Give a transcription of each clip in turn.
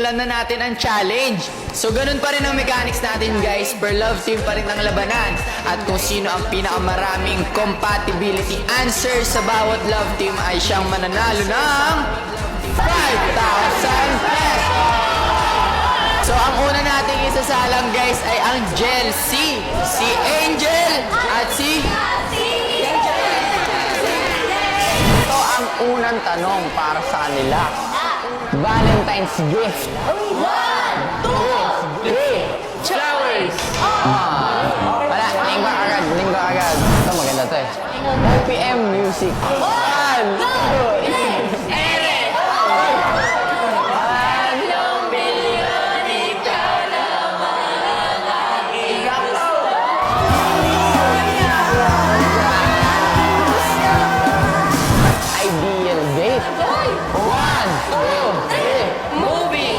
Alam na natin ang challenge. So ganun pa rin ang mechanics natin guys. Per love team pa rin ang labanan. At kung sino ang pinakamaraming compatibility answers sa bawat love team ay siyang mananalo ng 5,000 pesos. So ang una nating isasalang guys ay ang Jelcy, si Angel at si Ito ang unang tanong para sa kanila. Valentine's gift. 1, 2, 3. Flowers. Wala, linggo agad. Ito maganda to eh. OPM music. 1, 2, 3. Ere. Ideal date. 1, 2, 3. Movie.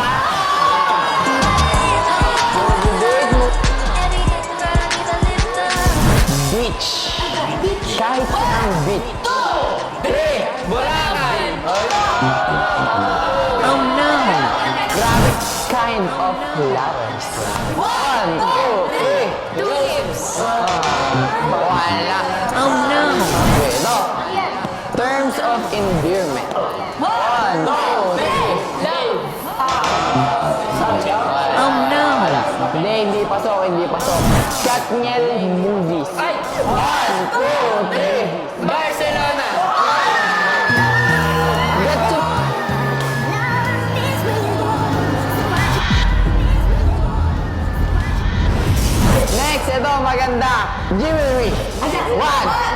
Beach. Kahit ang beach. 3. Bulacan. Oh no! Grabe kind of flowers. 1, 2, 3. Tulips. Wala. Oh no! Okay, ito. Terms of endearment. 1, 2, 3. Love. Oh no! Hindi pasok. Katniel movies. Ay. 1, 2, 3. Barcelona. Gatsu. Next, ito maganda. Jewelry. 1,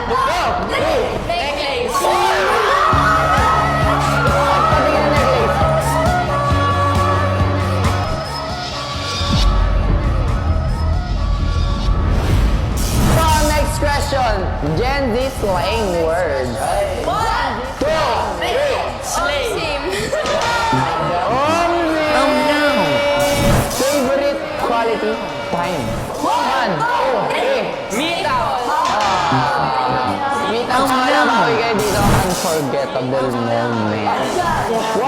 2, 3. Necklace. Patingin ang necklace. So, next question. Gen Z slang words. 1, 2, 3. Slave. Oh no! Favorite quality time. 1, 2, 3. Meet out. Meet up sa kalabawi kayo dito. Unforgettable moment. 1,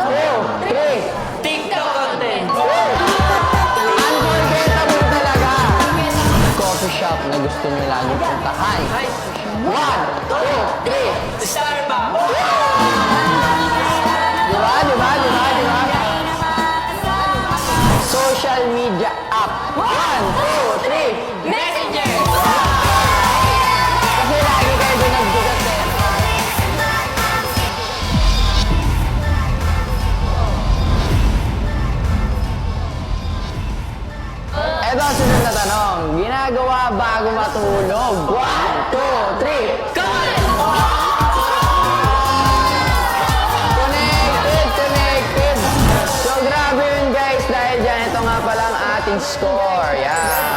2, 3. TikTok content. Unforgettable talaga. Coffee shop na gusto nyo lagi puntahan. 1, 2, 3. Starbucks. Diba? Social media app. 1, 2, 3. Messenger. Kasi lagi kayo doon nagbigat eh. Eto ang sunod na tanong. Ginagawa bago matulog. 1, 2, 3. Call. Connected! So grabe yun guys. Dahil dyan, ito nga pala ang ating score. Yan.